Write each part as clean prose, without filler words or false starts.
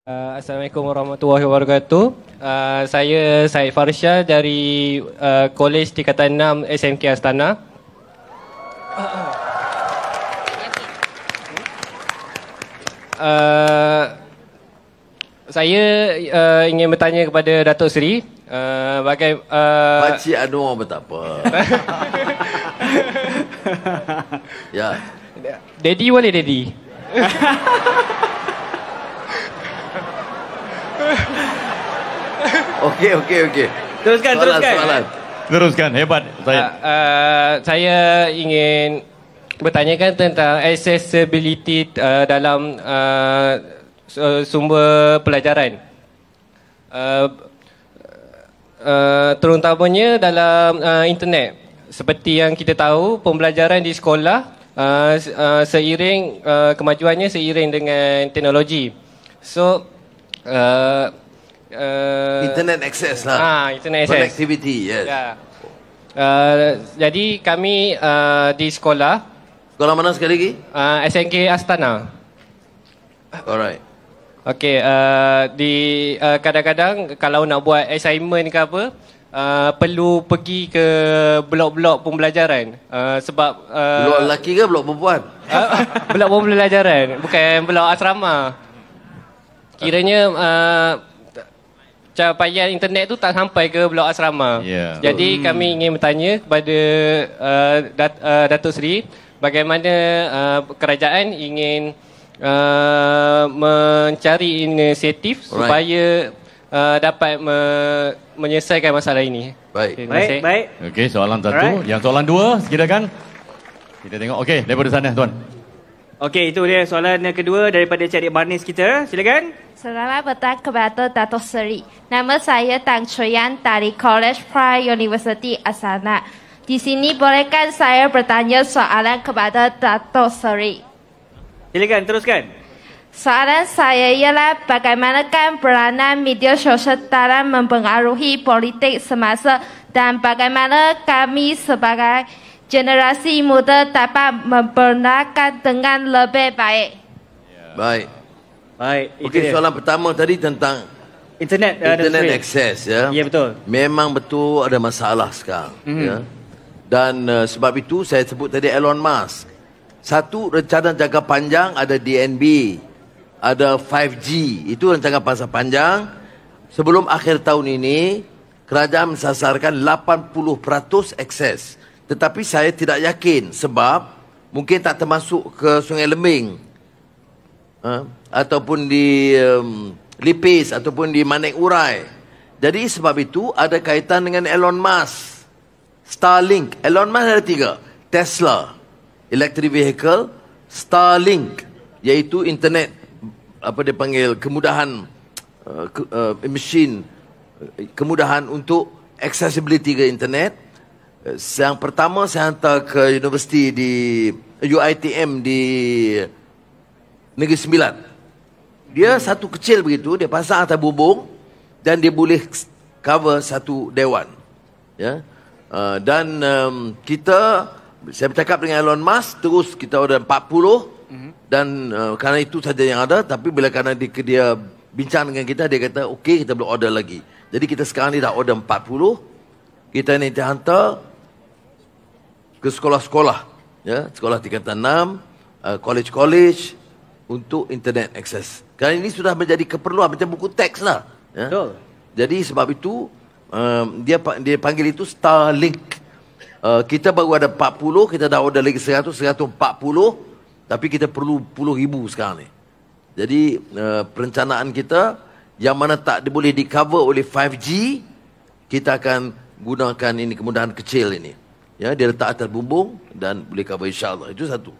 Assalamualaikum warahmatullahi wabarakatuh. Saya Said Farsha dari Kolej Tingkatan 6 SMK Astana. Saya ingin bertanya kepada Datuk Seri Pakcik Anwar betapa. Ya. Daddy boleh Daddy? Okey. Teruskan. Teruskan, hebat saya. Saya ingin bertanyakan tentang accessibility dalam sumber pelajaran. Terutamanya dalam internet. Seperti yang kita tahu, pembelajaran di sekolah seiring kemajuannya seiring dengan teknologi. So Internet access lah. Internet access. Connectivity, yes. Ya. Jadi kami di sekolah Sekolah mana sekali lagi? SNK Astana. Alright. Okey, di kadang-kadang kalau nak buat assignment ke apa, perlu pergi ke blok-blok pembelajaran sebab Blok lelaki ke blok perempuan? blok pembelajaran, bukan blok asrama. Kiranya capaian internet tu tak sampai ke blok asrama. Yeah. Jadi kami ingin bertanya kepada Datuk Seri, bagaimana kerajaan ingin mencari inisiatif supaya dapat menyelesaikan masalah ini. Baik. Terima kasih. Baik. Okey, soalan satu. Alright. Yang soalan dua, silakan. Kita tengok. Okey, daripada sana, tuan. Okey, itu dia soalan yang kedua daripada Cik Barnis kita. Silakan. Selamat petang kepada Datuk Seri. Nama saya Tang Chuyan dari College Pride University Astana. Di sini bolehkan saya bertanya soalan kepada Datuk Seri? Silakan, teruskan. Soalan saya ialah bagaimanakah peranan media sosial dalam mempengaruhi politik semasa dan bagaimana kami sebagai generasi muda dapat membenarkan dengan lebih baik. Baik. Itu Okey, dia. soalan pertama tadi tentang Internet access, ya. Ya, betul. Memang betul ada masalah sekarang, ya. Dan sebab itu saya sebut tadi Elon Musk. Satu, rencana jangka panjang ada DNB, ada 5G. Itu rencana jangka panjang. Sebelum akhir tahun ini, kerajaan mensasarkan 80% akses. Tetapi saya tidak yakin sebab mungkin tak termasuk ke Sungai Lembing, ataupun di Lipis, ataupun di Manik Urai. Jadi sebab itu ada kaitan dengan Elon Musk. Starlink. Elon Musk ada 3. Tesla, electric vehicle. Starlink, iaitu internet, apa dia panggil, kemudahan machine, kemudahan untuk accessibility ke internet. Yang pertama saya hantar ke universiti di UiTM di Negeri Sembilan. Dia satu kecil begitu, dia pasang atas bumbung dan dia boleh cover satu dewan. Ya. Dan saya bercakap dengan Elon Musk, terus kita order 40 dan kerana itu saja yang ada, tapi bila kerana dia bincang dengan kita, dia kata okey, kita boleh order lagi. Jadi kita sekarang ni dah order 40. Kita ni hantar ke sekolah-sekolah, ya, sekolah tingkatan 6, college-college untuk internet access. Kerana ini sudah menjadi keperluan macam buku teks lah. Ya? Betul. Jadi sebab itu dia panggil itu Starlink. Kita baru ada 40, kita dah order lagi 100, 140, tapi kita perlu puluh ribu sekarang ni. Jadi perencanaan kita yang mana tak boleh di cover oleh 5G, kita akan gunakan ini kemudahan kecil ini. Ya, dia letak atas bumbung dan boleh cover, insya-Allah. Itu satu.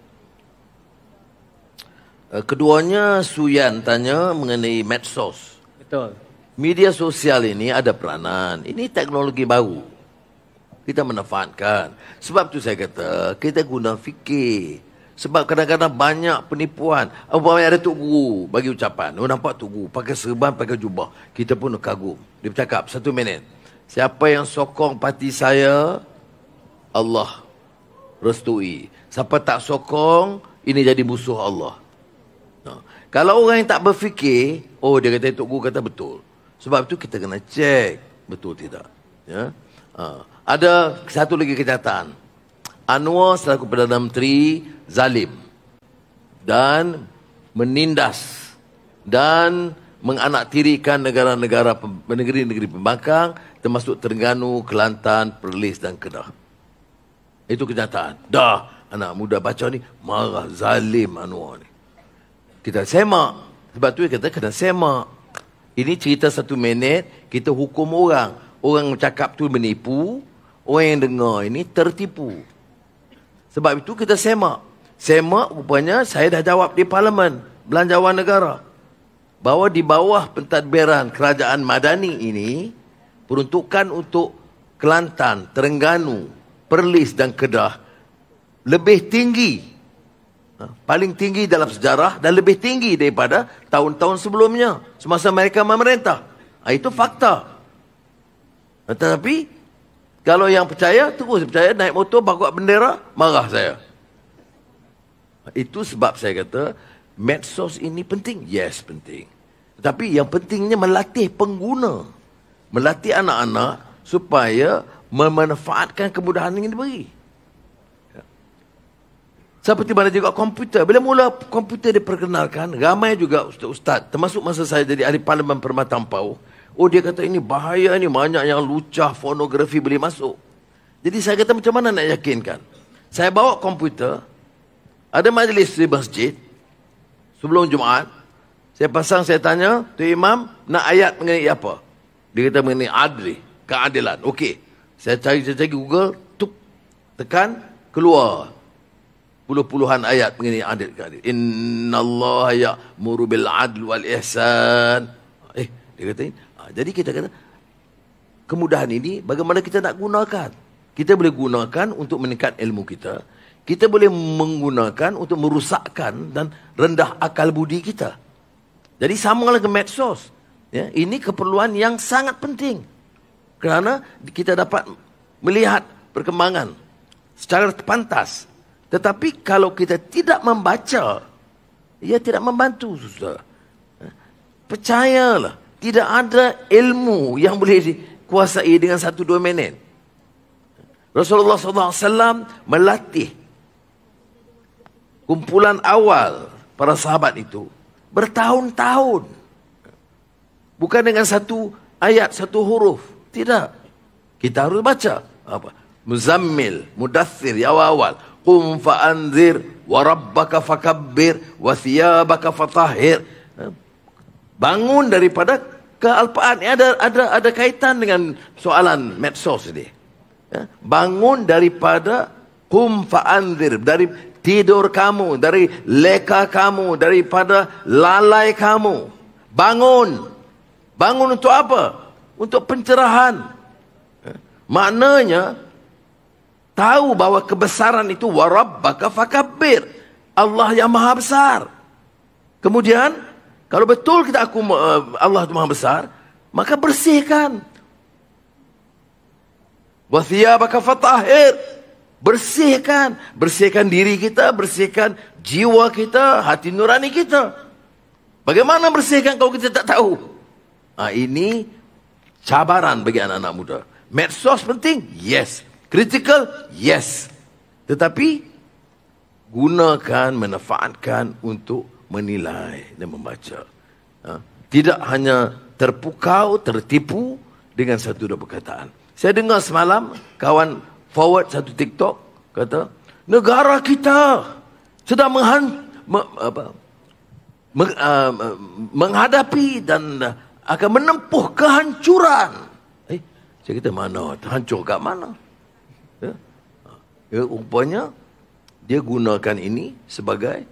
Keduanya, Suyan tanya mengenai medsos. Betul. Media sosial ini ada peranan. Ini teknologi baru. Kita manfaatkan. Sebab tu saya kata, kita guna fikir. Sebab kadang-kadang banyak penipuan. Umpamanya ada Tok Guru bagi ucapan. Oh, nampak Tok Guru pakai serban, pakai jubah. Kita pun kagum. Dia bercakap 1 minit. Siapa yang sokong parti saya, Allah restui. Siapa tak sokong, ini jadi musuh Allah. Kalau orang yang tak berfikir, oh dia kata Tok Guru kata betul. Sebab itu kita kena cek betul tidak. Ya. Ada satu lagi kenyataan. Anwar selaku Perdana Menteri zalim dan menindas dan menganaktirikan negeri-negeri pembangkang termasuk Terengganu, Kelantan, Perlis dan Kedah. Itu kenyataan. Dah anak muda baca ni marah, zalim Anwar ni. Kita semak. Sebab tu kita kena semak. Ini cerita 1 minit, kita hukum orang. Orang cakap tu menipu, orang yang dengar ini tertipu. Sebab itu kita semak. Semak rupanya saya dah jawab di Parlimen Belanjawan Negara. Bahawa di bawah pentadbiran kerajaan Madani ini, peruntukan untuk Kelantan, Terengganu, Perlis dan Kedah lebih tinggi. Paling tinggi dalam sejarah dan lebih tinggi daripada tahun-tahun sebelumnya. Semasa mereka memerintah. Itu fakta. Tetapi, kalau yang percaya, terus percaya, naik motor, bakut bendera, marah saya. Itu sebab saya kata, medsos ini penting. Yes, penting. Tetapi yang pentingnya melatih pengguna. Melatih anak-anak supaya memanfaatkan kemudahan yang diberi. Seperti mana juga komputer. Bila mula komputer diperkenalkan, ramai juga ustaz-ustaz, termasuk masa saya jadi ahli Parlimen Perkhidmatan Pau, oh dia kata ini bahaya ni, banyak yang lucah, pornografi boleh masuk. Jadi saya kata macam mana nak yakinkan? Saya bawa komputer, ada majlis di masjid, sebelum Jumaat, saya pasang, saya tanya, Tuan Imam, nak ayat mengenai apa? Dia kata mengenai adli, keadilan. Okey. Saya cari Google, tekan, keluar. Puluhan ayat mengenai adil keadilan. Innallaha ya'muru bil adl wal ihsan. Dia kata ini. Jadi kita kata, kemudahan ini bagaimana kita nak gunakan? Kita boleh gunakan untuk meningkat ilmu kita. Kita boleh menggunakan untuk merusakkan dan rendah akal budi kita. Jadi samalah dengan medsos. Ya, ini keperluan yang sangat penting. Kerana kita dapat melihat perkembangan secara terpantas. Tetapi kalau kita tidak membaca, ia tidak membantu, saudara. Percayalah, tidak ada ilmu yang boleh dikuasai dengan 1-2 minit. Rasulullah SAW melatih kumpulan awal para sahabat itu bertahun-tahun. Bukan dengan 1 ayat, 1 huruf. Tidak. Kita harus baca. Apa? Muzammil, Mudaththir, ya awal. Qum fa'anzir, wa rabbaka fakabbir, wa thiyabaka fatahhir. Bangun daripada kealpaan. Ada kaitan dengan soalan medsos ini. Bangun daripada qum fa'anzir, dari tidur kamu, dari leka kamu, daripada lalai kamu. Bangun. Bangun untuk apa? Untuk pencerahan. Maknanya, tahu bahawa kebesaran itu warabbaka fakabbir. Allah yang maha besar. Kemudian, kalau betul kita aku Allah itu maha besar, maka bersihkan. Wa thiyabaka fatahhir. Bersihkan. Bersihkan diri kita, bersihkan jiwa kita, hati nurani kita. Bagaimana bersihkan kalau kita tak tahu? Ini cabaran bagi anak-anak muda. Medsos penting? Yes. Critical? Yes. Tetapi gunakan, manfaatkan untuk menilai dan membaca. Tidak hanya terpukau, tertipu dengan 1-2 perkataan. Saya dengar semalam kawan forward satu TikTok kata, negara kita sedang menghadapi dan akan menempuh kehancuran. Saya kata, mana? Hancur kat mana? Rupanya dia gunakan ini sebagai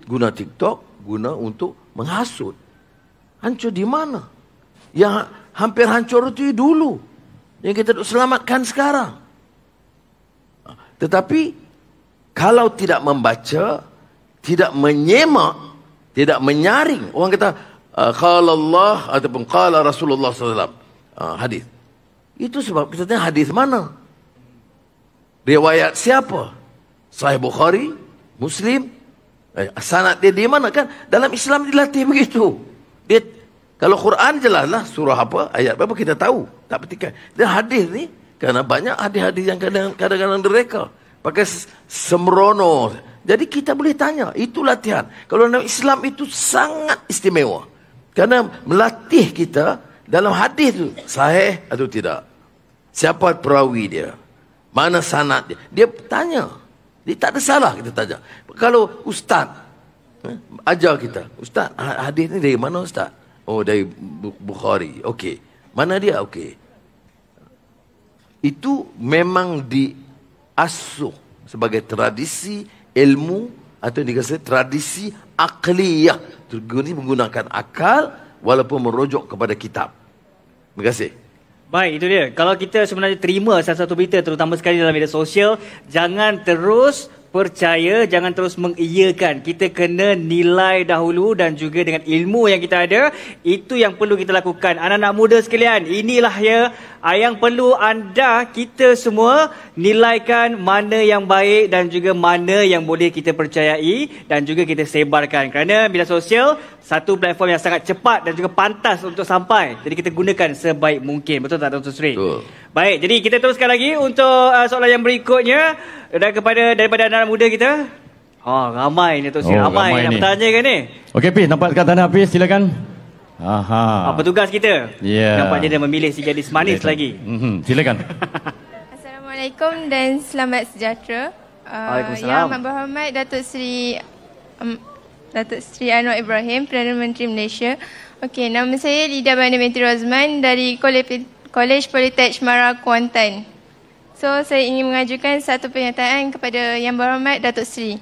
guna TikTok, guna untuk menghasut. Hancur di mana? Yang hampir hancur itu dulu, yang kita selamatkan sekarang. Tetapi kalau tidak membaca, tidak menyemak, tidak menyaring, orang kata qala Allah ataupun qala Rasulullah SAW, hadis. Itu sebab kita tanya hadis mana? Riwayat siapa? Sahih Bukhari, Muslim, Sanad dia di mana kan? Dalam Islam dilatih begitu. Dia kalau Quran jelaslah surah apa, ayat apa kita tahu. Tak petikan. Dan hadis ni, kerana banyak hadis-hadis yang kadang-kadang direka. Pakai sembrono. Jadi kita boleh tanya. Itu latihan. Kalau dalam Islam itu sangat istimewa. Kerana melatih kita dalam hadis itu. Sahih atau tidak. Siapa perawi dia? Mana sanad dia? Dia tanya. Dia tak ada salah kita tanya. Kalau ustaz ajar kita. Ustaz, hadis ni dari mana ustaz? Oh, dari Bukhari. Okey. Mana dia? Okey. Itu memang diasuh sebagai tradisi ilmu atau dikatakan tradisi akliyah. Menggunakan akal walaupun merujuk kepada kitab. Terima kasih. Baik, itu dia. Kalau kita sebenarnya terima satu-satu berita, terutama sekali dalam media sosial, jangan terus percaya, jangan terus mengiyakan. Kita kena nilai dahulu dan juga dengan ilmu yang kita ada, itu yang perlu kita lakukan. Anak-anak muda sekalian, inilah yang perlu anda, kita semua nilaikan mana yang baik dan juga mana yang boleh kita percayai dan juga kita sebarkan. Kerana media sosial satu platform yang sangat cepat dan juga pantas untuk sampai. Jadi kita gunakan sebaik mungkin. Betul tak Dr. Sri? Betul. Baik, jadi kita teruskan lagi untuk soalan yang berikutnya daripada anak muda kita. Ramai ni Dr. Sri, ramai nak bertanya kan ni. Okey, Pi, nampak kat tanah Pi, silakan. Petugas kita. Nampaknya dia memilih si gadis manis lagi. Silakan. Assalamualaikum dan selamat sejahtera. Waalaikumsalam. Yang berhormat Datuk Sri Anwar Ibrahim, Perdana Menteri Malaysia. Okey, nama saya Lida Bani binti Rozman dari Kolej Politek Cemara Kuantan. So, saya ingin mengajukan satu pernyataan kepada Yang Berhormat Datuk Seri.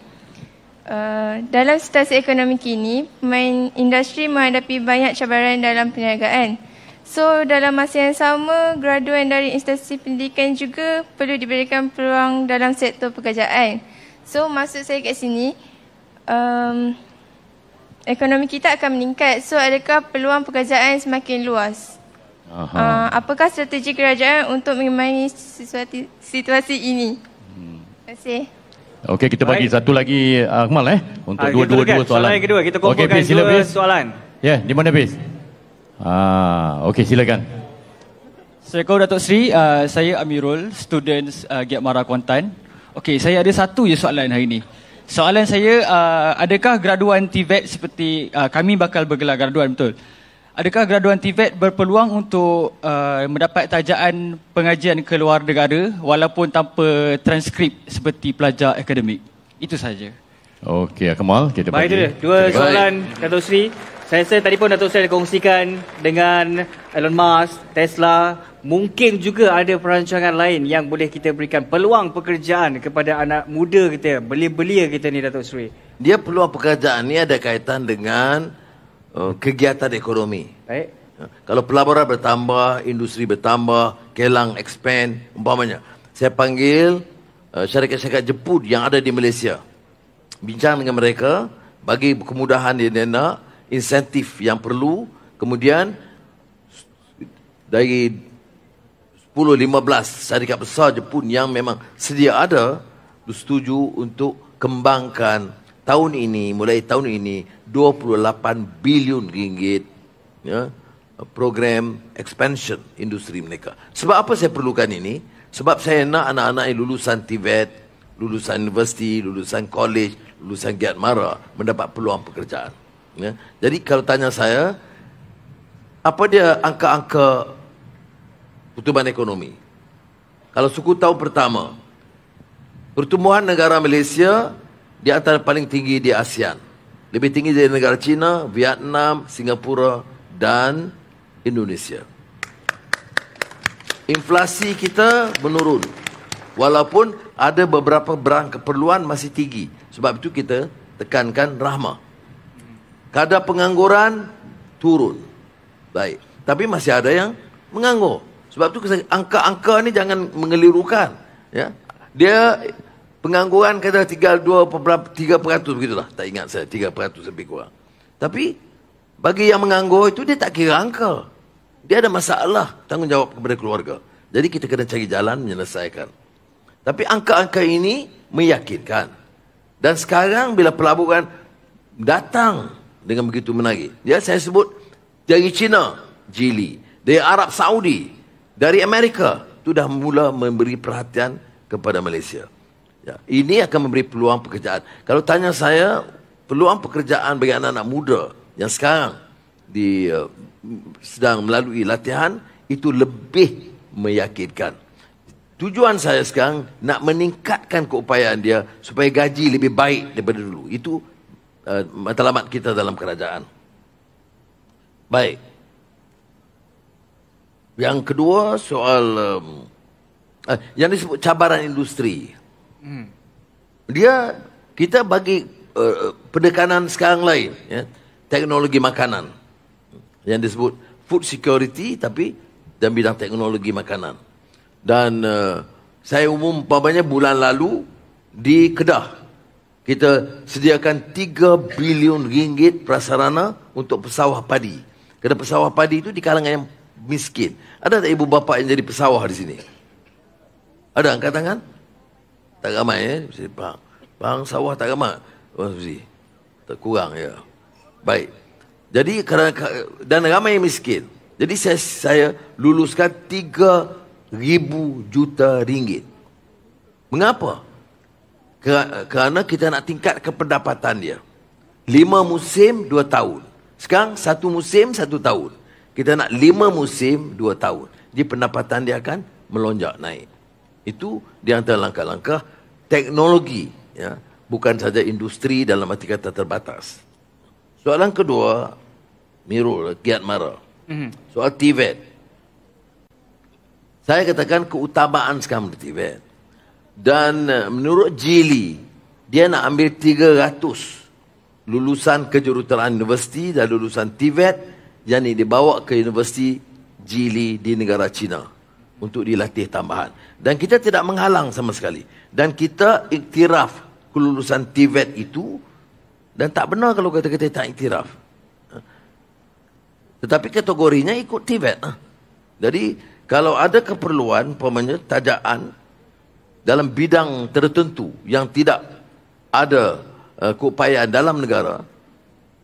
Dalam situasi ekonomi kini, pemain industri menghadapi banyak cabaran dalam perniagaan. So, dalam masa yang sama, graduan dari instansi pendidikan juga perlu diberikan peluang dalam sektor pekerjaan. So, maksud saya kat sini, ekonomi kita akan meningkat. So, adakah peluang pekerjaan semakin luas? Apakah strategi kerajaan untuk mengimbangi situasi ini? Terima kasih. Okey, kita bagi satu lagi Akmal untuk dua soalan. Soalan yang kedua, kita kumpulkan dua soalan. Ya, di mana Bis? Okey, silakan. Assalamualaikum Datuk Seri, saya Amirul, student Giat Mara Kuantan. Okey, saya ada satu je soalan hari ini. Soalan saya, adakah graduan TVET seperti kami bakal bergelar graduan, betul? Adakah graduan TVET berpeluang untuk mendapat tajaan pengajian ke luar negara walaupun tanpa transkrip seperti pelajar akademik? Itu saja. Okey, Akmal, kita bagi. Baik, itu dia. Dua soalan Datuk Seri. Saya rasa tadi pun Datuk Seri ada kongsikan dengan Elon Musk, Tesla. Mungkin juga ada perancangan lain yang boleh kita berikan peluang pekerjaan kepada anak muda kita, belia-belia kita ni Datuk Seri. Dia peluang pekerjaan ni ada kaitan dengan kegiatan ekonomi. Baik. Kalau pelaburan bertambah, industri bertambah, kilang expand, umpamanya. Saya panggil syarikat-syarikat Jepun yang ada di Malaysia. Bincang dengan mereka, bagi kemudahan dia nak, insentif yang perlu, kemudian dari 10-15 syarikat besar Jepun yang memang sedia ada, setuju untuk kembangkan mulai tahun ini 28 bilion ringgit program expansion industri mereka. Sebab apa saya perlukan ini? Sebab saya nak anak-anak yang lulusan TVET, lulusan universiti, lulusan college, lulusan Giat Mara mendapat peluang pekerjaan. Jadi kalau tanya saya, apa dia angka-angka pertumbuhan ekonomi? Kalau suku tahun pertama, pertumbuhan negara Malaysia di antara paling tinggi di ASEAN. Lebih tinggi dari negara China, Vietnam, Singapura dan Indonesia. Inflasi kita menurun. Walaupun ada beberapa barang keperluan masih tinggi. Sebab itu kita tekankan rahmah. Kadar pengangguran turun. Baik. Tapi masih ada yang menganggur. Sebab itu angka-angka ni jangan mengelirukan. Ya. Dia pengangguran kata 3% begitulah. Tak ingat saya 3% lebih kurang. Tapi bagi yang menganggur itu dia tak kira angka. Dia ada masalah tanggungjawab kepada keluarga. Jadi kita kena cari jalan menyelesaikan. Tapi angka-angka ini meyakinkan. Dan sekarang bila pelaburan datang dengan begitu menarik. Ya, saya sebut dari China, Geely, dari Arab Saudi, dari Amerika, itu dah mula memberi perhatian kepada Malaysia. Ya, ini akan memberi peluang pekerjaan. Kalau tanya saya, peluang pekerjaan bagi anak-anak muda yang sekarang sedang melalui latihan, itu lebih meyakinkan. Tujuan saya sekarang nak meningkatkan keupayaan dia supaya gaji lebih baik daripada dulu. Itu matlamat kita dalam kerajaan. Baik. Yang kedua soal yang disebut cabaran industri. Kita bagi pendekanan sekarang lain, ya, teknologi makanan yang disebut food security, tapi dalam bidang teknologi makanan. Dan saya umpamanya bulan lalu di Kedah kita sediakan 3 bilion ringgit prasarana untuk pesawah padi. Kerana pesawah padi itu di kalangan yang miskin. Ada tak ibu bapa yang jadi pesawah di sini? Ada angkat tangan? Tak ramai ya. Bang sawah tak ramai. Tak kurang ya. Baik. Jadi dan ramai yang miskin. Jadi saya luluskan 3,000 juta ringgit. Mengapa? Kerana kita nak tingkat pendapatan dia. 5 musim 2 tahun. Sekarang 1 musim 1 tahun. Kita nak 5 musim 2 tahun. Jadi pendapatan dia akan melonjak naik. Itu di antara langkah-langkah teknologi, ya, bukan saja industri dalam arti kata terbatas. Soalan kedua, Mirul, Giat Mara. Soal TVET. Saya katakan keutamaan sekarang di TVET. Dan menurut Geely, dia nak ambil 300 lulusan kejuruteraan universiti dan lulusan TVET yang dibawa ke universiti Geely di negara China untuk dilatih tambahan. Dan kita tidak menghalang sama sekali. Dan kita iktiraf kelulusan TVET itu, dan tak benar kalau kata-kata tak iktiraf. Tetapi kategorinya ikut TVET. Jadi kalau ada keperluan, umpamanya tajaan dalam bidang tertentu yang tidak ada keupayaan dalam negara,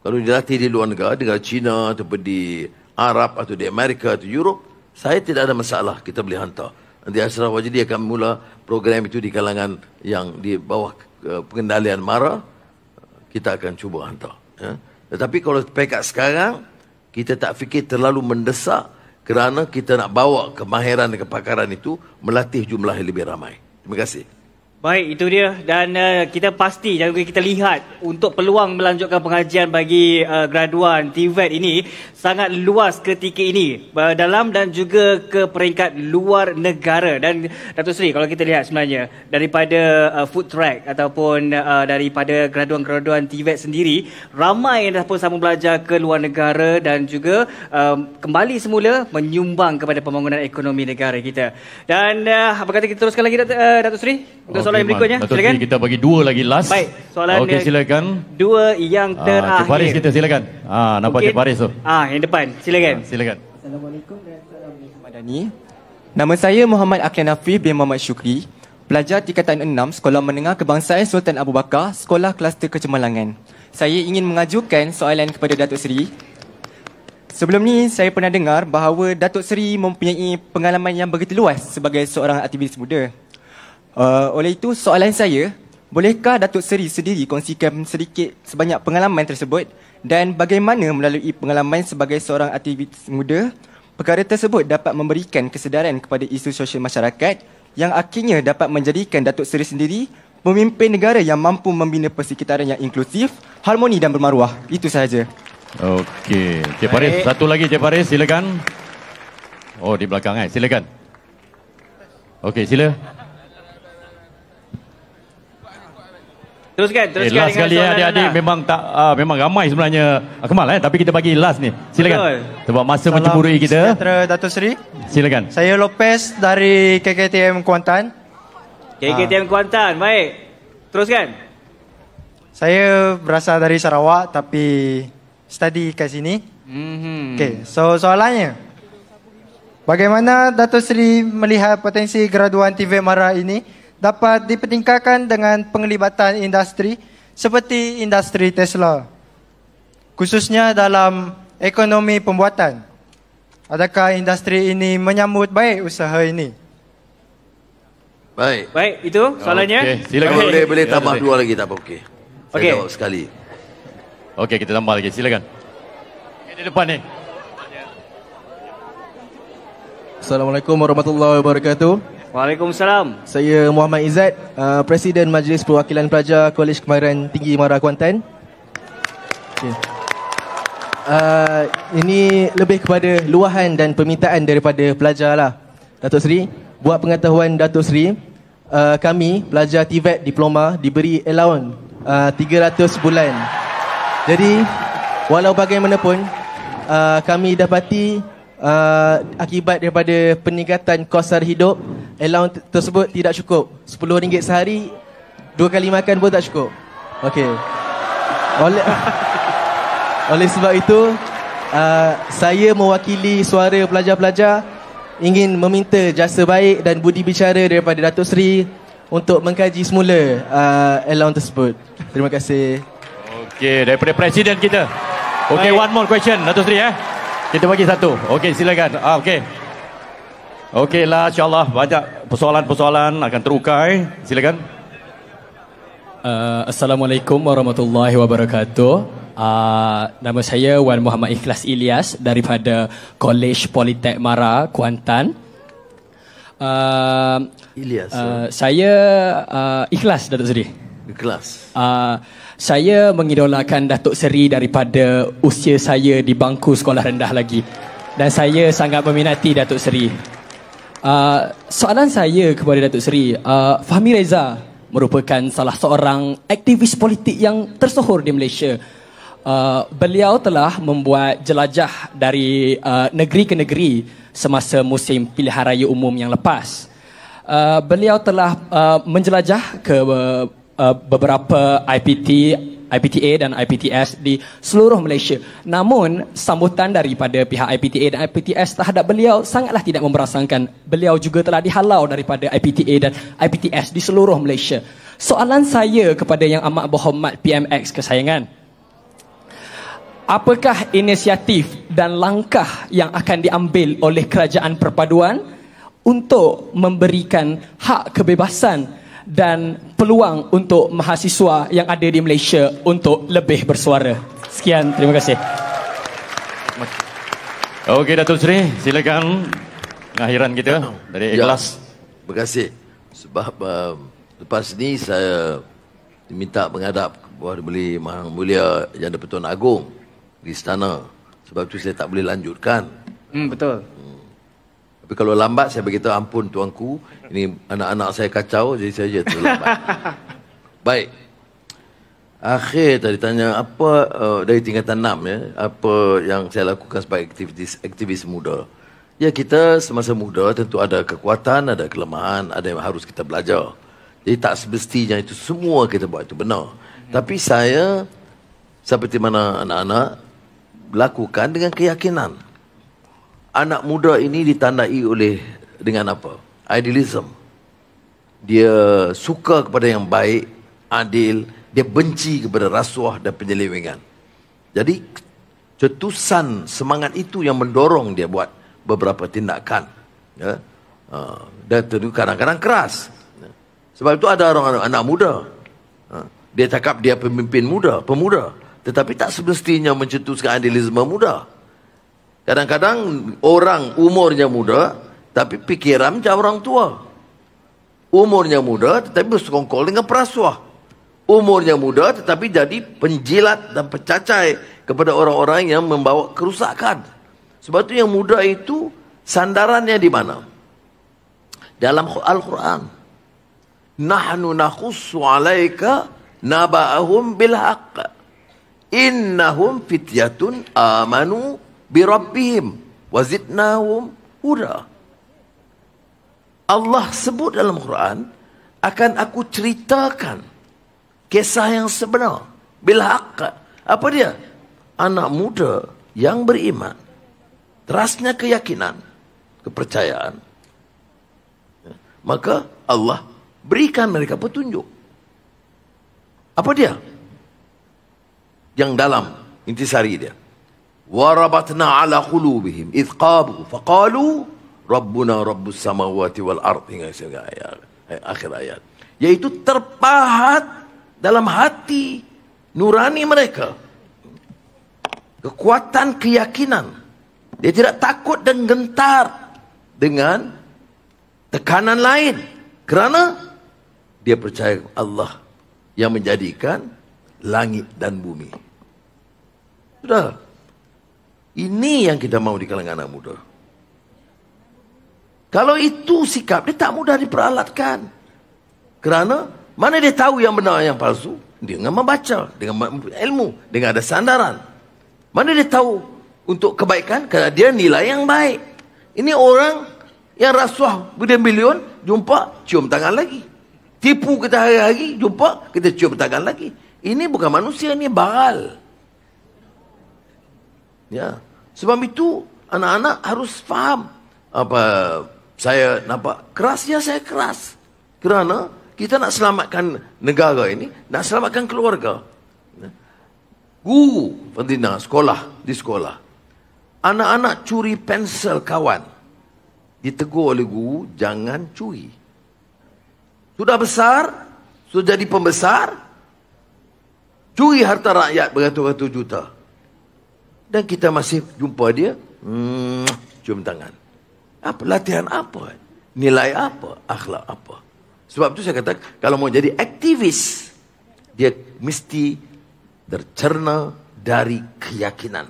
kalau dilatih di luar negara, negara China ataupun di Arab atau di Amerika atau Europe, saya tidak ada masalah, kita boleh hantar. Nanti Ashraf Wajdi akan mula program itu di kalangan yang di bawah pengendalian MARA, kita akan cuba hantar. Ya. Tetapi kalau pekat sekarang, kita tak fikir terlalu mendesak kerana kita nak bawa kemahiran dan kepakaran itu melatih jumlah yang lebih ramai. Terima kasih. Baik, itu dia. Dan kita pasti dan kita lihat untuk peluang melanjutkan pengajian bagi graduan TVET ini sangat luas ketika ini dalam dan juga ke peringkat luar negara. Dan Datuk Seri, kalau kita lihat sebenarnya daripada food track ataupun daripada graduan-graduan TVET sendiri, ramai yang dah pun sama belajar ke luar negara dan juga kembali semula menyumbang kepada pembangunan ekonomi negara kita. Dan apa kata kita teruskan lagi Datuk Seri? Untuk soalan yang berikutnya, Datuk silakan. Kita bagi 2 lagi last. Baik, soalan okey, silakan. 2 yang terakhir. Cik Faris kita silakan. Nampak Cik Faris tu. Yang depan, silakan. Silakan. Assalamualaikum dan Assalamualaikum Madani. Nama saya Muhammad Aklan Hafiz bin Muhammad Syukri, pelajar tingkatan 6 Sekolah Menengah Kebangsaan Sultan Abu Bakar, Sekolah Kluster Kecemerlangan. Saya ingin mengajukan soalan kepada Datuk Seri. Sebelum ni saya pernah dengar bahawa Datuk Seri mempunyai pengalaman yang begitu luas sebagai seorang aktivis muda. Oleh itu, soalan saya, bolehkah Datuk Seri sendiri kongsikan sedikit sebanyak pengalaman tersebut dan bagaimana melalui pengalaman sebagai seorang aktivis muda, perkara tersebut dapat memberikan kesedaran kepada isu sosial masyarakat yang akhirnya dapat menjadikan Datuk Seri sendiri pemimpin negara yang mampu membina persekitaran yang inklusif, harmoni dan bermaruah. Itu sahaja. Okey, Cik Faris, satu lagi Cik Faris, silakan. Oh, di belakang silakan. Okey, sila. Teruskan last sekali adik-adik memang ramai sebenarnya Akmal tapi kita bagi last ni. Silakan. Betul. Sebab masa mencemburui kita. Sejahtera Datuk Seri. Silakan. Saya Lopez dari KKTM Kuantan. KKTM Kuantan, baik. Teruskan. Saya berasal dari Sarawak tapi study kat sini. Okey, so soalannya, bagaimana Datuk Seri melihat potensi graduan TVET MARA ini dapat dipertingkatkan dengan penglibatan industri seperti industri Tesla? khususnya dalam ekonomi pembuatan. Adakah industri ini menyambut baik usaha ini? Baik. Baik, itu soalannya. Okey, silakan. Boleh tambah dua lagi tak apa, okey. Saya Okey. jawab sekali. Okey, kita tambah lagi. Silakan. Di depan ni. Assalamualaikum warahmatullahi wabarakatuh. Waalaikumsalam. Saya Muhammad Izzat, Presiden Majlis Perwakilan Pelajar Kolej Kemahiran Tinggi Mara Kuantan. Okay. Ini lebih kepada luahan dan permintaan daripada pelajar lah. Datuk Seri, buat pengetahuan Datuk Seri, kami pelajar TVET diploma diberi allowance 300 bulan. Jadi walau bagaimanapun kami dapati akibat daripada peningkatan kos sara hidup, allowance tersebut tidak cukup. RM10 sehari, 2 kali makan pun tak cukup. Okey. Oleh sebab itu, saya mewakili suara pelajar-pelajar ingin meminta jasa baik dan budi bicara daripada Datuk Seri untuk mengkaji semula allowance tersebut. Terima kasih. Okey, daripada Presiden kita. Okey, one more question, Datuk Seri. Kita bagi satu. Okey, silakan. Okey. Okeylah, insyaAllah banyak persoalan-persoalan akan terukai. Silakan. Assalamualaikum warahmatullahi wabarakatuh. Nama saya Wan Muhammad Ikhlas Ilyas daripada Kolej Politek Mara, Kuantan. Ilyas. Saya ikhlas, Datuk Seri. Ikhlas. Saya mengidolakan Datuk Seri daripada usia saya di bangku sekolah rendah lagi. Dan saya sangat meminati Datuk Seri. Soalan saya kepada Datuk Seri, Fahmi Reza merupakan salah seorang aktivis politik yang tersohor di Malaysia. Beliau telah membuat jelajah dari negeri ke negeri semasa musim pilihan raya umum yang lepas. Beliau telah menjelajah ke beberapa IPTA dan IPTS di seluruh Malaysia. Namun sambutan daripada pihak IPTA dan IPTS terhadap beliau sangatlah tidak memerasakan. Beliau juga telah dihalau daripada IPTA dan IPTS di seluruh Malaysia. Soalan saya kepada Yang Amat Berhormat PMX kesayangan, apakah inisiatif dan langkah yang akan diambil oleh Kerajaan Perpaduan untuk memberikan hak kebebasan dan peluang untuk mahasiswa yang ada di Malaysia untuk lebih bersuara? Sekian, terima kasih. Okey, Datuk Seri, silakan akhiran kita dari Ikhlas. Terima kasih. Sebab lepas ni saya diminta menghadap kepada Beli Yang Mulia Janda Pertuan Agong di istana. Sebab tu saya tak boleh lanjutkan. Betul. Tapi kalau lambat saya beritahu, ampun tuanku, ini anak-anak saya kacau, jadi saya terlambat. Baik. Akhir tadi tanya apa dari tingkatan 6 ya, apa yang saya lakukan sebagai aktivis muda. Ya, kita semasa muda tentu ada kekuatan, ada kelemahan, ada yang harus kita belajar. Jadi tak semestinya itu semua kita buat itu benar. Tapi saya seperti mana anak-anak lakukan dengan keyakinan. Anak muda ini ditandai oleh dengan apa? Idealism. Dia suka kepada yang baik, adil, dia benci kepada rasuah dan penyelewengan. Jadi cetusan semangat itu yang mendorong dia buat beberapa tindakan. Ya. Dan tentu kadang-kadang keras. Sebab itu ada orang anak muda. Dia cakap dia pemimpin muda, pemuda. Tetapi tak semestinya mencetuskan idealisme muda. Kadang-kadang orang umurnya muda, tapi pikiran macam orang tua. Umurnya muda, tetapi bersekongkol dengan perasuah. Umurnya muda, tetapi jadi penjilat dan pencacai kepada orang-orang yang membawa kerusakan. Sebab itu yang muda itu sandarannya di mana? Dalam Al-Quran. Nahnu nakhussu alaika naba'ahum bilhaq. Innahum fityatun amanu birabbihim wazidnahum huda. Allah sebut dalam Quran, akan aku ceritakan kisah yang sebenar bilhaq. Apa dia? Anak muda yang beriman, terasnya keyakinan, kepercayaan, maka Allah berikan mereka petunjuk. Apa dia? Yang dalam intisari dia. Warabatna ala qulubihim idh qamu faqalu rabbuna rabbus samawati wal ard, hingga akhir ayat. Yaitu terpahat dalam hati nurani mereka kekuatan keyakinan. Dia tidak takut dan gentar dengan tekanan lain, kerana dia percaya Allah yang menjadikan langit dan bumi. Sudah. Ini yang kita mau di kalangan anak muda. Kalau itu sikap, dia tak mudah diperalatkan. Kerana mana dia tahu yang benar yang palsu? Dengan membaca, dengan ilmu, dengan ada sandaran. Mana dia tahu untuk kebaikan? Kerana dia nilai yang baik. Ini orang yang rasuah bilion-bilion, jumpa, cium tangan lagi. Tipu kita hari-hari, jumpa, kita cium tangan lagi. Ini bukan manusia, ini baral. Ya. Sebab itu, anak-anak harus faham. Saya nampak keras, ya saya keras. Kerana kita nak selamatkan negara ini, nak selamatkan keluarga. Guru Fadina di sekolah. Anak-anak curi pensel kawan. Ditegur oleh guru, jangan curi. Sudah besar, sudah jadi pembesar, curi harta rakyat beratus-ratus juta. Dan kita masih jumpa dia, cium tangan. Latihan apa? Nilai apa? Akhlak apa? Sebab itu saya kata, kalau mau jadi aktivis, dia mesti tercerna dari keyakinan.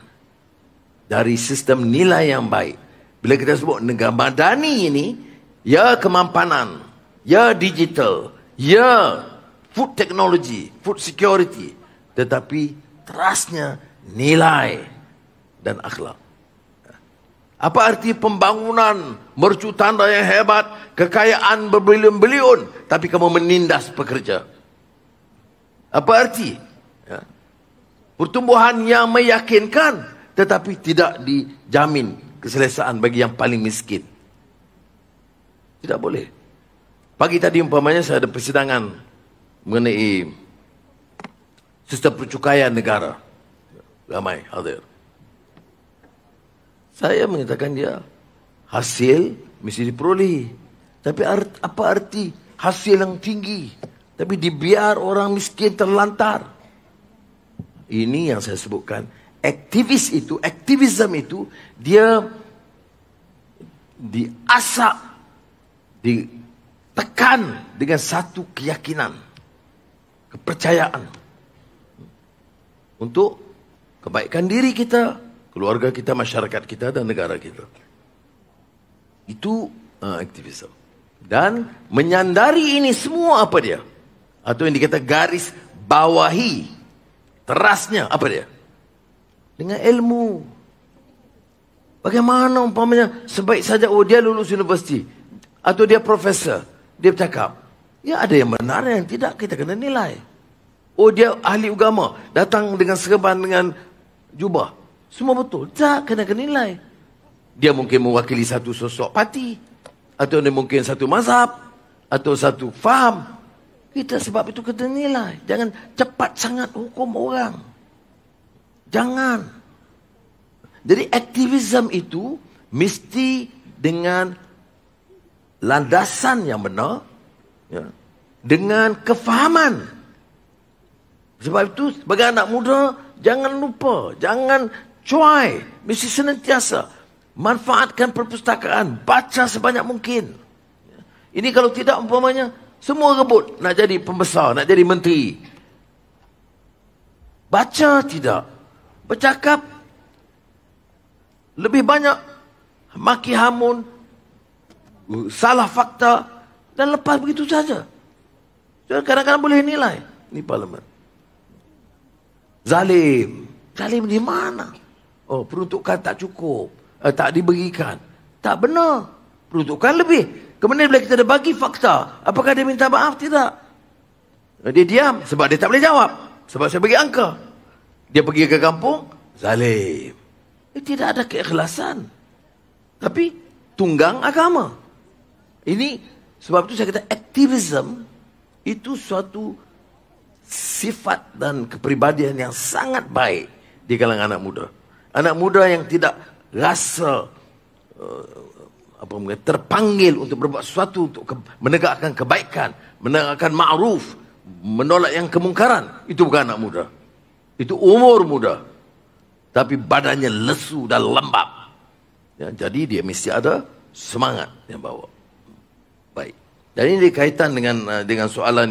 Dari sistem nilai yang baik. Bila kita sebut negara madani ini, ya kemampanan, ya digital, ya food technology, food security. Tetapi terasnya nilai dan akhlak. Apa arti pembangunan mercu tanda yang hebat, kekayaan berbilion-bilion, tapi kamu menindas pekerja? Apa arti? Ya. Pertumbuhan yang meyakinkan, tetapi tidak dijamin keselesaan bagi yang paling miskin. Tidak boleh. Pagi tadi umpamanya saya ada persidangan mengenai sistem percukaian negara. Ramai hadir. Saya mengatakan dia hasil mesti diperoleh. Tapi apa arti hasil yang tinggi tapi dibiar orang miskin terlantar? Ini yang saya sebutkan. Aktivisme itu dia diasak, ditekan dengan satu keyakinan, kepercayaan untuk kebaikan diri kita, keluarga kita, masyarakat kita dan negara kita. Itu aktivisme. Dan menyandari ini semua apa dia? Atau yang dikata garis bawahi, terasnya apa dia? Dengan ilmu. Bagaimana umpamanya sebaik saja dia lulus universiti atau dia profesor, dia bercakap, ya ada yang benar yang tidak, kita kena nilai. Dia ahli agama, datang dengan serban dengan jubah, semua betul, tak kena nilai. Dia mungkin mewakili satu sosok parti, atau dia mungkin satu mazhab, atau satu faham. Kita sebab itu kena nilai. Jangan cepat sangat hukum orang. Jangan. Jadi aktivisme itu mesti dengan landasan yang benar, ya, dengan kefahaman. Sebab itu sebagai anak muda, jangan lupa, jangan cuai, mesti senantiasa manfaatkan perpustakaan, baca sebanyak mungkin. Ini kalau tidak umpamanya semua rebut nak jadi pembesar, nak jadi menteri. Baca tidak, bercakap lebih banyak maki hamun, salah fakta dan lepas begitu saja. Kadang-kadang boleh nilai ini parlimen. Zalim di mana? Peruntukan tak cukup, tak diberikan. Tak benar. Peruntukan lebih. Kemudian bila kita dah bagi fakta, apakah dia minta maaf? Tidak. Dia diam sebab dia tak boleh jawab. Sebab saya bagi angka. Dia pergi ke kampung, zalim. Tidak ada keikhlasan. Tapi tunggang agama. Ini sebab itu saya kata aktivisme itu suatu sifat dan kepribadian yang sangat baik di kalangan anak muda. Anak muda yang tidak rasa terpanggil untuk berbuat sesuatu, untuk menegakkan kebaikan, menegakkan ma'ruf, menolak yang kemungkaran. Itu bukan anak muda. Itu umur muda. Tapi badannya lesu dan lembab. Ya, jadi dia mesti ada semangat yang bawa. Baik. Dan ini kaitan dengan soalan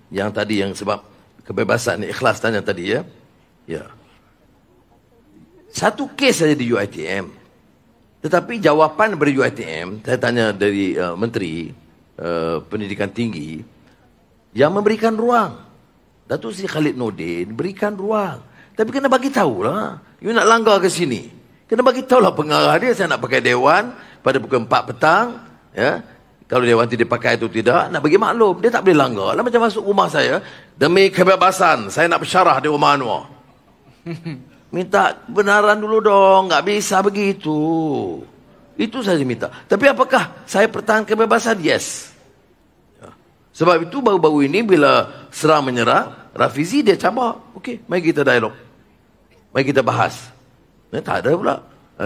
yang tadi, yang sebab kebebasan, ikhlas tanya tadi ya. Ya. Satu kes saja di UiTM. Tetapi jawapan dari UiTM, saya tanya dari Menteri Pendidikan Tinggi, yang memberikan ruang. Datuk Seri Khalid Nordin berikan ruang. Tapi kena bagi tahulah. You nak langgar ke sini, kena bagi tahulah pengarah dia, saya nak pakai dewan pada pukul 4 petang. Ya. Kalau dewan tidak pakai itu tidak, nak bagi maklum. Dia tak boleh langgar. Lah macam masuk rumah saya, demi kebebasan, saya nak bersyarah di rumah Anwar. Minta kebenaran dulu dong, tak bisa begitu. Itu saja minta. Tapi apakah saya pertahankan kebebasan? Yes. Ya. Sebab itu baru-baru ini bila serang menyerang, Rafizi dia cabar. Okey, mari kita dialog. Mari kita bahas. Tak ada pula.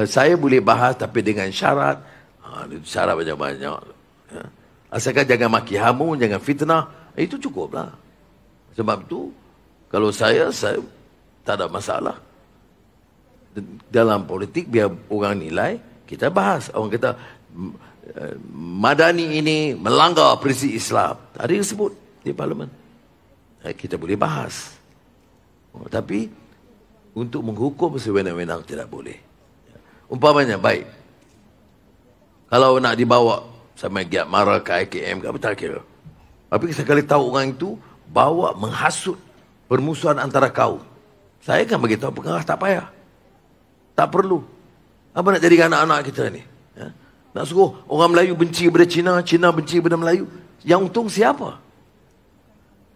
Saya boleh bahas tapi dengan syarat. Syarat banyak-banyak. Ya. Asalkan jangan maki hamu, jangan fitnah. Itu cukuplah. Sebab itu, kalau saya tak ada masalah. Dalam politik, biar orang nilai, kita bahas. Orang kata, Madani ini melanggar prinsip Islam. Ada yang sebut di parlimen. Kita boleh bahas. Tapi, untuk menghukum sewenang-wenang tidak boleh. Umpamanya, baik. Kalau nak dibawa sama Giat Mara ke IKM, apa tak kira. Tapi sekali tahu orang itu bawa menghasut permusuhan antara kaum. Saya kan beritahu pengarah tak payah. Tak perlu. Apa nak jadikan anak-anak kita ni? Ya? Nak suruh orang Melayu benci kepada Cina, Cina benci kepada Melayu. Yang untung siapa?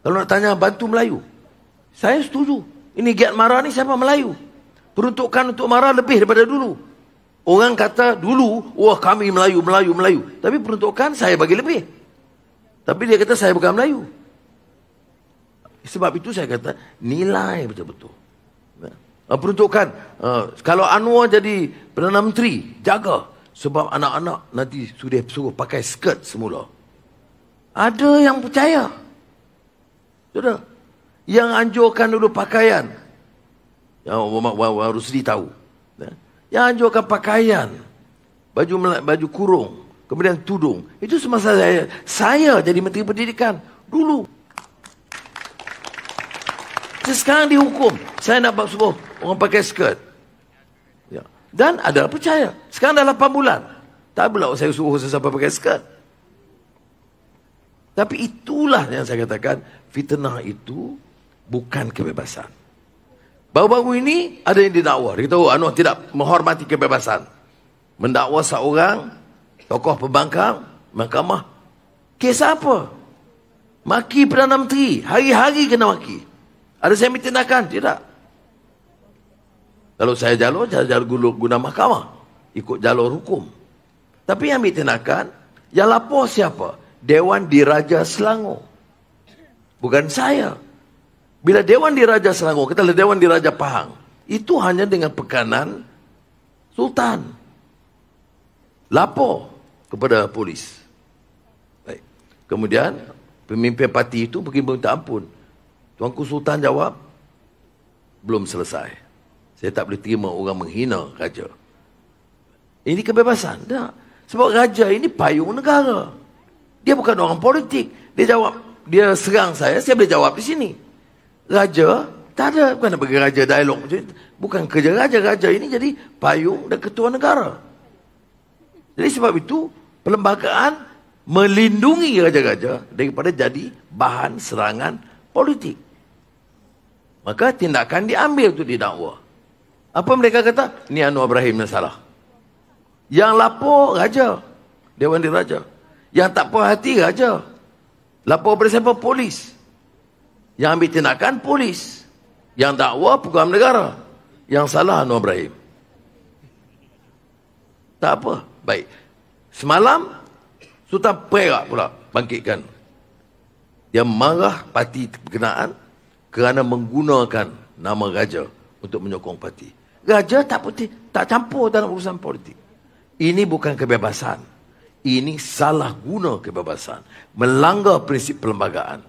Kalau nak tanya bantu Melayu, saya setuju. Ini Giat Mara ni siapa? Melayu. Peruntukan untuk Mara lebih daripada dulu. Orang kata dulu, wah kami Melayu. Tapi peruntukan saya bagi lebih. Tapi dia kata saya bukan Melayu. Sebab itu saya kata nilai betul-betul. Peruntukan. Kalau Anwar jadi Perdana Menteri, jaga. Sebab anak-anak nanti suruh pakai skirt semula. Ada yang percaya. Sudah. Yang anjurkan dulu pakaian. Yang Rusdi tahu. Yang anjurkan pakaian. Baju kurung. Kemudian tudung. Itu semasa saya jadi Menteri Pendidikan. Dulu. Sekarang dihukum. Saya nak suruh orang pakai skirt. Ya. Dan ada percaya. Sekarang dah 8 bulan. Tak pula saya suruh sesiapa pakai skirt. Tapi itulah yang saya katakan. Fitnah itu bukan kebebasan. Baru-baru ini ada yang didakwa. Dia kata, Anwar tidak menghormati kebebasan. Mendakwa seorang tokoh pembangkang mahkamah. Kes apa? Maki Perdana Menteri. Hari-hari kena maki. Ada saya ambil tindakan? Tidak. Kalau saya jalur guna mahkamah. Ikut jalur hukum. Tapi yang ambil tindakan, yang lapor siapa? Dewan Diraja Selangor. Bukan saya. Bila Dewan Diraja Selangor, kita lihat Dewan Diraja Pahang, itu hanya dengan pekanan Sultan. Lapor kepada polis. Baik. Kemudian, pemimpin parti itu pergi minta ampun. Tuanku Sultan jawab, belum selesai. Saya tak boleh terima orang menghina raja. Ini kebebasan. Tak. Sebab raja ini payung negara. Dia bukan orang politik. Dia jawab, dia serang saya boleh jawab di sini. Raja, tak ada. Bukan nak bagi raja dialog. Bukan kerja raja. Raja ini jadi payung dan ketua negara. Jadi sebab itu, perlembagaan melindungi raja-raja daripada jadi bahan serangan politik. Maka tindakan diambil untuk didakwa. Apa mereka kata? Ini Anwar Ibrahim yang salah. Yang lapor raja. Dewan Diraja. Yang tak puas hati raja. Lapor pada siapa? Polis. Yang ambil tindakan polis. Yang dakwa peguam negara. Yang salah Anwar Ibrahim. Tak apa. Baik. Semalam Sultan Perak pula bangkitkan. Dia marah parti berkenaan kerana menggunakan nama raja untuk menyokong parti. Raja tak campur dalam urusan politik. Ini bukan kebebasan. Ini salah guna kebebasan. Melanggar prinsip perlembagaan.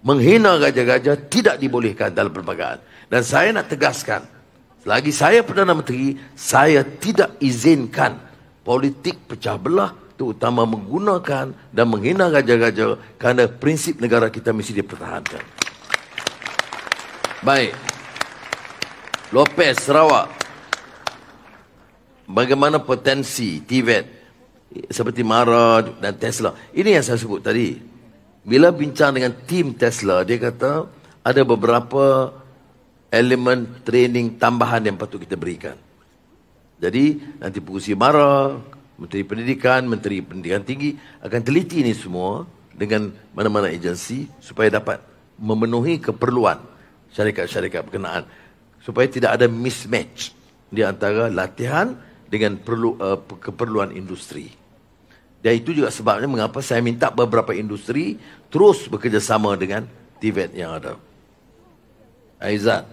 Menghina raja-raja tidak dibolehkan dalam perlembagaan. Dan saya nak tegaskan, selagi saya Perdana Menteri, saya tidak izinkan politik pecah belah, terutama menggunakan dan menghina raja-raja, kerana prinsip negara kita mesti dipertahankan. Baik. Lopez, Sarawak. Bagaimana potensi TVET seperti Mara dan Tesla? Ini yang saya sebut tadi. Bila bincang dengan tim Tesla, dia kata ada beberapa elemen training tambahan yang patut kita berikan. Jadi nanti pengurusi Mara, Menteri Pendidikan, Menteri Pendidikan Tinggi akan teliti ini semua dengan mana-mana agensi supaya dapat memenuhi keperluan syarikat-syarikat berkenaan, supaya tidak ada mismatch di antara latihan dengan keperluan industri. Dan itu juga sebabnya mengapa saya minta beberapa industri terus bekerjasama dengan TVET yang ada. Aizat.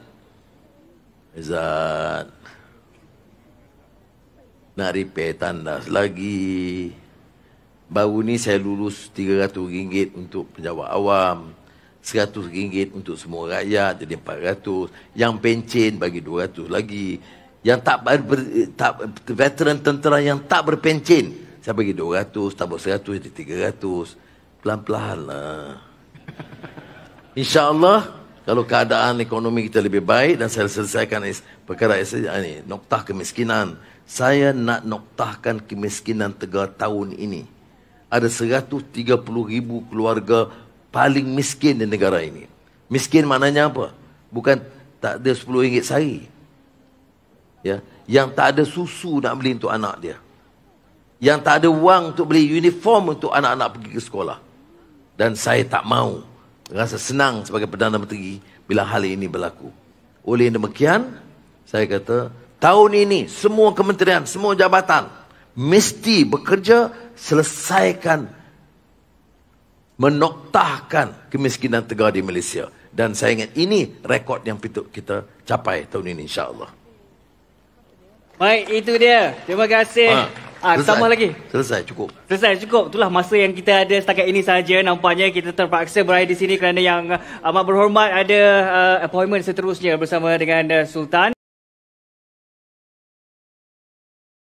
Nak repair tandas lagi. Baru ni saya lulus RM300 untuk pejabat awam. RM100 untuk semua rakyat, jadi RM400. Yang pencen bagi RM200 lagi. Yang tak veteran tentera yang tak berpencen, saya bagi RM200, tambah RM100 jadi RM300. Pelan-pelan lah. InsyaAllah, kalau keadaan ekonomi kita lebih baik dan saya selesaikan perkara ini, noktah kemiskinan. Saya nak noktahkan kemiskinan Tegar tahun ini. Ada 130,000 keluarga paling miskin di negara ini. Miskin maknanya apa? Bukan tak ada RM10 sehari. Ya, yang tak ada susu nak beli untuk anak dia. Yang tak ada wang untuk beli uniform untuk anak-anak pergi ke sekolah. Dan saya tak mau rasa senang sebagai Perdana Menteri bila hal ini berlaku. Oleh demikian, saya kata, tahun ini semua kementerian, semua jabatan mesti bekerja selesaikan menoktahkan kemiskinan Tegar di Malaysia. Dan saya ingat ini rekod yang kita capai tahun ini, insya-Allah. Baik, itu dia. Terima kasih. Tambah lagi. Selesai, cukup. Selesai, cukup. Itulah masa yang kita ada setakat ini saja. Nampaknya kita terpaksa berada di sini kerana yang amat berhormat ada appointment seterusnya bersama dengan Sultan.